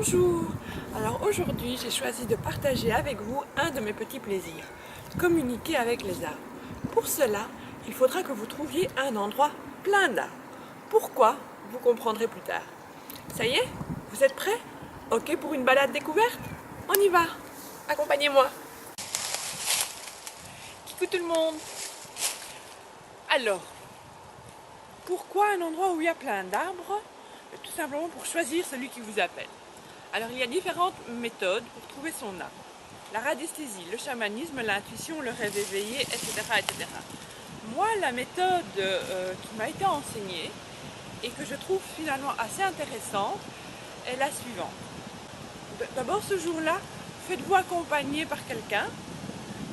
Bonjour! Alors aujourd'hui j'ai choisi de partager avec vous un de mes petits plaisirs, communiquer avec les arbres. Pour cela, il faudra que vous trouviez un endroit plein d'arbres. Pourquoi? Vous comprendrez plus tard. Ça y est? Vous êtes prêts? Ok pour une balade découverte? On y va! Accompagnez-moi! Coucou tout le monde! Alors, pourquoi un endroit où il y a plein d'arbres? Tout simplement pour choisir celui qui vous appelle. Alors il y a différentes méthodes pour trouver son âme. La radiesthésie, le chamanisme, l'intuition, le rêve éveillé, etc. etc. Moi, la méthode qui m'a été enseignée et que je trouve finalement assez intéressante est la suivante. D'abord, ce jour-là, faites-vous accompagner par quelqu'un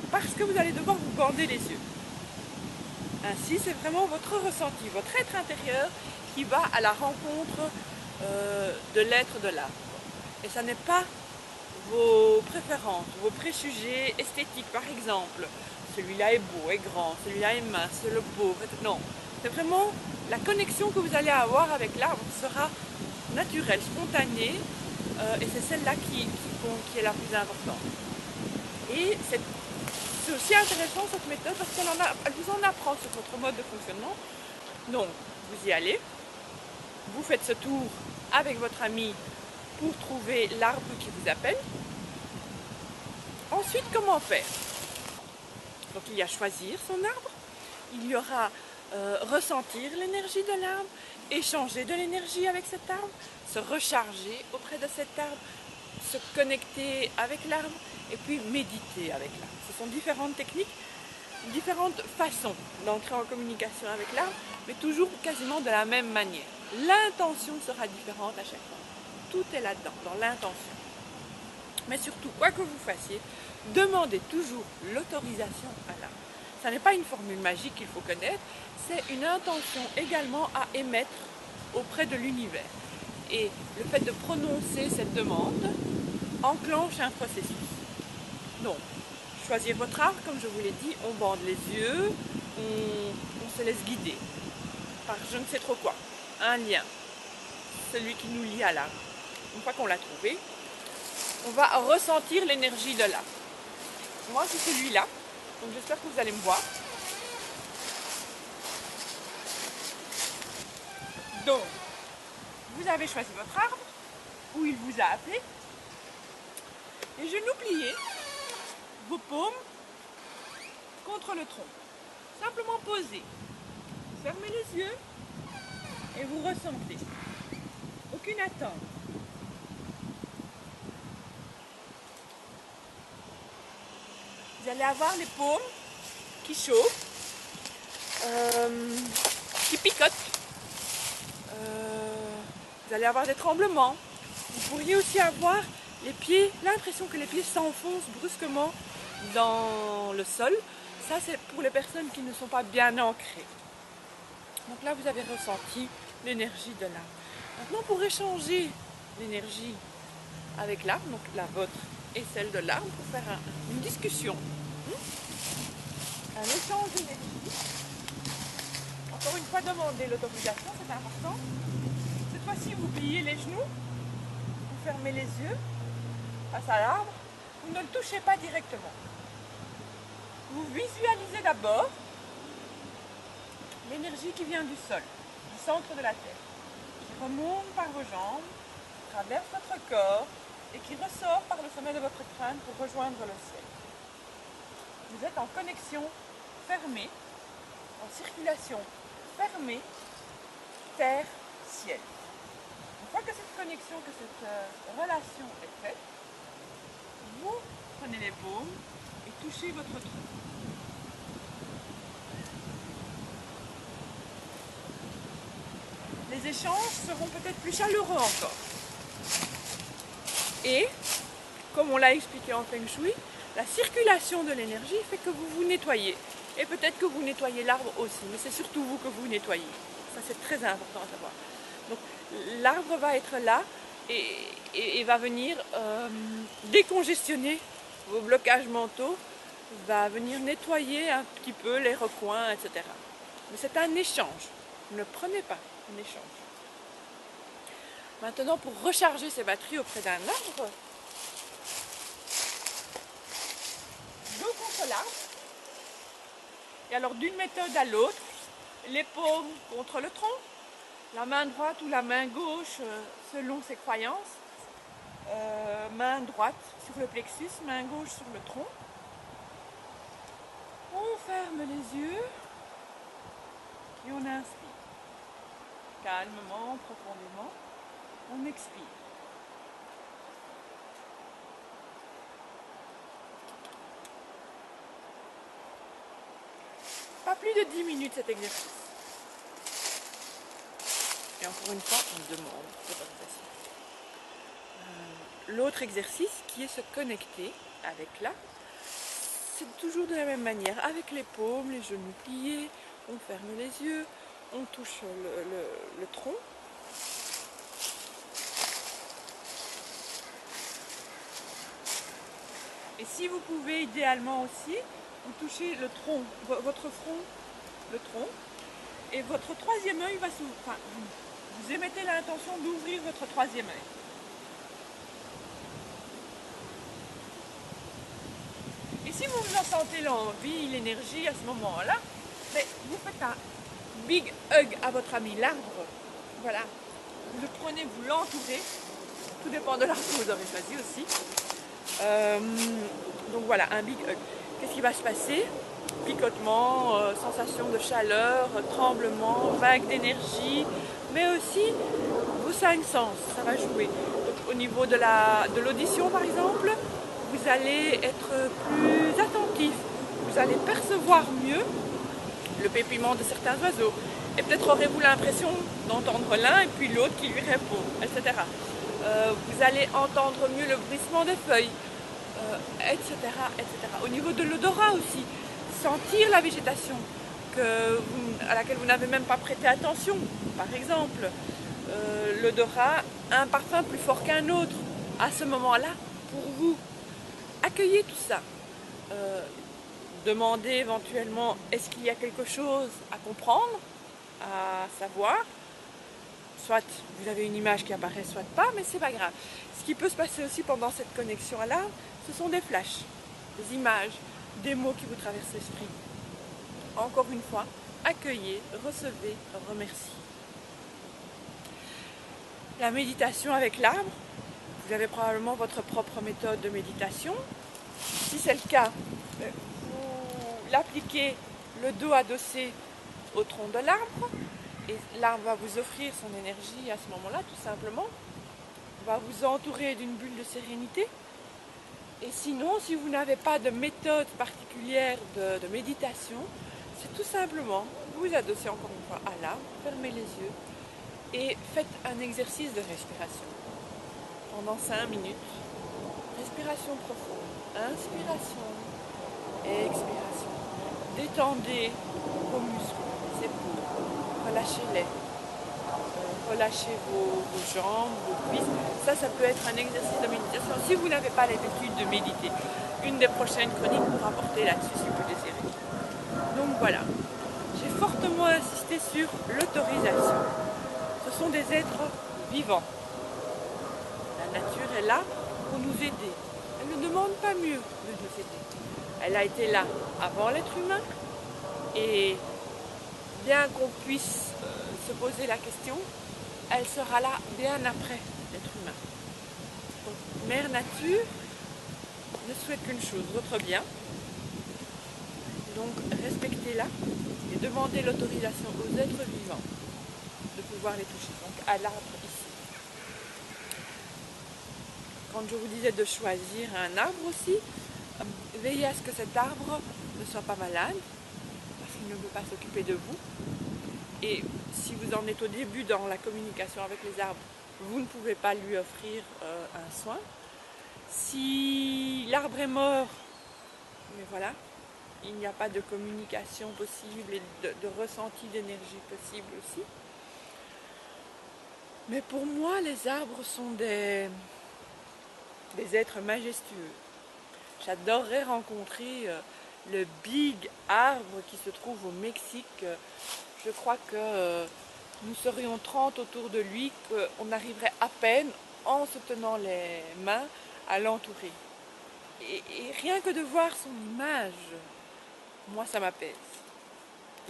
parce que vous allez devoir vous bander les yeux. Ainsi, c'est vraiment votre ressenti, votre être intérieur qui va à la rencontre de l'être de l'arbre. Et ça n'est pas vos préférences, vos préjugés esthétiques, par exemple. Celui-là est beau, est grand, celui-là est mince, c'est le pauvre. Non, c'est vraiment la connexion que vous allez avoir avec l'arbre sera naturelle, spontanée, et c'est celle-là qui est la plus importante. Et c'est aussi intéressant cette méthode parce qu'elle vous en apprend sur votre mode de fonctionnement. Donc, vous y allez, vous faites ce tour avec votre ami pour trouver l'arbre qui vous appelle. Ensuite, comment faire? Donc il y a choisir son arbre, il y aura ressentir l'énergie de l'arbre, échanger de l'énergie avec cet arbre, se recharger auprès de cet arbre, se connecter avec l'arbre et puis méditer avec l'arbre. Ce sont différentes techniques, différentes façons d'entrer en communication avec l'arbre, mais toujours quasiment de la même manière. L'intention sera différente à chaque fois. Tout est là-dedans, dans l'intention. Mais surtout, quoi que vous fassiez, demandez toujours l'autorisation à l'arbre. Ce n'est pas une formule magique qu'il faut connaître, c'est une intention également à émettre auprès de l'univers. Et le fait de prononcer cette demande enclenche un processus. Donc, choisir votre arbre, comme je vous l'ai dit, on bande les yeux, on se laisse guider par je ne sais trop quoi, un lien, celui qui nous lie à l'arbre. Une fois qu'on l'a trouvé, on va ressentir l'énergie de l'arbre. Moi, c'est celui-là, donc j'espère que vous allez me voir. Donc, vous avez choisi votre arbre, où il vous a appelé, les genoux pliés, vos paumes contre le tronc. Simplement posez. Fermez les yeux et vous ressentez. Aucune attente. Vous allez avoir les paumes qui chauffent, qui picotent. Vous allez avoir des tremblements. Vous pourriez aussi avoir les pieds, l'impression que les pieds s'enfoncent brusquement dans le sol. Ça, c'est pour les personnes qui ne sont pas bien ancrées. Donc là, vous avez ressenti l'énergie de l'arbre. Maintenant, pour échanger l'énergie avec l'arbre, donc la vôtre et celle de l'arbre, pour faire une discussion, un échange d'énergie. Encore une fois, demandez l'autorisation, c'est important. Cette fois-ci, vous pliez les genoux, vous fermez les yeux face à l'arbre, vous ne le touchez pas directement. Vous visualisez d'abord l'énergie qui vient du sol, du centre de la terre, qui remonte par vos jambes, traverse votre corps et qui ressort par le sommet de votre crâne pour rejoindre le ciel. Vous êtes en connexion fermée, en circulation fermée, terre-ciel. Une fois que cette connexion, que cette relation est faite, vous prenez les paumes et touchez votre tronc. Les échanges seront peut-être plus chaleureux encore. Et, comme on l'a expliqué en Feng Shui, la circulation de l'énergie fait que vous vous nettoyez. Et peut-être que vous nettoyez l'arbre aussi, mais c'est surtout vous que vous nettoyez. Ça, c'est très important à savoir. Donc, l'arbre va être là et va venir décongestionner vos blocages mentaux, va venir nettoyer un petit peu les recoins, etc. Mais c'est un échange. Ne prenez pas un échange. Maintenant, pour recharger ses batteries auprès d'un arbre, dos contre l'arbre. Et alors d'une méthode à l'autre, les paumes contre le tronc, la main droite ou la main gauche selon ses croyances, main droite sur le plexus, main gauche sur le tronc. On ferme les yeux et on inspire. Calmement, profondément, on expire. Pas plus de 10 minutes cet exercice. Et encore une fois, on demande l'autorisation. L'autre exercice qui est se connecter avec là, c'est toujours de la même manière, avec les paumes, les genoux pliés, on ferme les yeux, on touche le tronc. Et si vous pouvez, idéalement aussi, vous touchez le tronc, votre front, le tronc, et votre troisième œil va s'ouvrir. Enfin, vous émettez l'intention d'ouvrir votre troisième œil. Et si vous en sentez l'envie, l'énergie à ce moment-là, vous faites un big hug à votre ami, l'arbre. Voilà. Vous le prenez, vous l'entourez. Tout dépend de l'arbre que vous avez choisi aussi. Donc voilà, un big hug. Qu'est-ce qui va se passer? Picotement, sensation de chaleur, tremblement, vague d'énergie, mais aussi vos 5 sens, ça va jouer. Donc, au niveau de l'audition par exemple, vous allez être plus attentif, vous allez percevoir mieux le pépiment de certains oiseaux. Et peut-être aurez-vous l'impression d'entendre l'un et puis l'autre qui lui répond, etc. Vous allez entendre mieux le bruissement des feuilles, etc., etc. Au niveau de l'odorat aussi, sentir la végétation à laquelle vous n'avez même pas prêté attention. Par exemple, l'odorat a un parfum plus fort qu'un autre. À ce moment-là, pour vous, accueillez tout ça. Demandez éventuellement, est-ce qu'il y a quelque chose à comprendre, à savoir. Soit vous avez une image qui apparaît, soit pas, mais c'est pas grave. Ce qui peut se passer aussi pendant cette connexion-là, ce sont des flashs, des images, des mots qui vous traversent l'esprit. Encore une fois, accueillez, recevez, remerciez. La méditation avec l'arbre, vous avez probablement votre propre méthode de méditation. Si c'est le cas, vous l'appliquez le dos adossé au tronc de l'arbre et l'arbre va vous offrir son énergie à ce moment-là, tout simplement. Va vous entourer d'une bulle de sérénité. Et sinon, si vous n'avez pas de méthode particulière de méditation, c'est tout simplement vous adossez encore une fois à l'arbre, fermez les yeux et faites un exercice de respiration. Pendant 5 minutes, respiration profonde, inspiration, expiration. Détendez vos muscles, les épaules, relâchez-les. Relâchez vos jambes, vos cuisses. Ça peut être un exercice de méditation. Si vous n'avez pas l'habitude de méditer, une des prochaines chroniques pour apporter là-dessus si vous désirez. Donc voilà, j'ai fortement insisté sur l'autorisation. Ce sont des êtres vivants. La nature est là pour nous aider. Elle ne demande pas mieux de nous aider. Elle a été là avant l'être humain et bien qu'on puisse se poser la question, elle sera là bien après l'être humain. Donc, Mère Nature ne souhaite qu'une chose, votre bien. Donc, respectez-la et demandez l'autorisation aux êtres vivants de pouvoir les toucher. Donc, à l'arbre ici. Quand je vous disais de choisir un arbre aussi, veillez à ce que cet arbre ne soit pas malade, parce qu'il ne veut pas s'occuper de vous. Et si vous en êtes au début dans la communication avec les arbres, vous ne pouvez pas lui offrir un soin. Si l'arbre est mort, mais voilà, il n'y a pas de communication possible et de ressenti d'énergie possible aussi. Mais pour moi, les arbres sont des êtres majestueux. J'adorerais rencontrer le big arbre qui se trouve au Mexique. Je crois que nous serions 30 autour de lui, qu'on arriverait à peine, en se tenant les mains, à l'entourer. Et rien que de voir son image, moi ça m'apaise.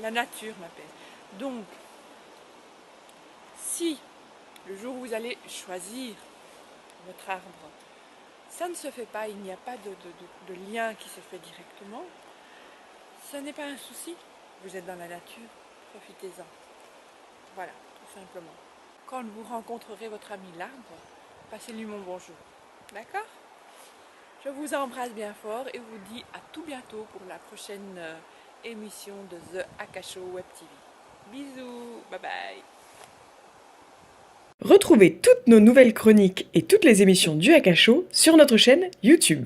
La nature m'apaise. Donc, si le jour où vous allez choisir votre arbre, ça ne se fait pas, il n'y a pas de lien qui se fait directement, ce n'est pas un souci. Vous êtes dans la nature, profitez-en. Voilà, tout simplement. Quand vous rencontrerez votre ami l'arbre, passez-lui mon bonjour. D'accord? Je vous embrasse bien fort et vous dis à tout bientôt pour la prochaine émission de The Akasho Web TV. Bisous, bye bye. Retrouvez toutes nos nouvelles chroniques et toutes les émissions du Akasho sur notre chaîne YouTube.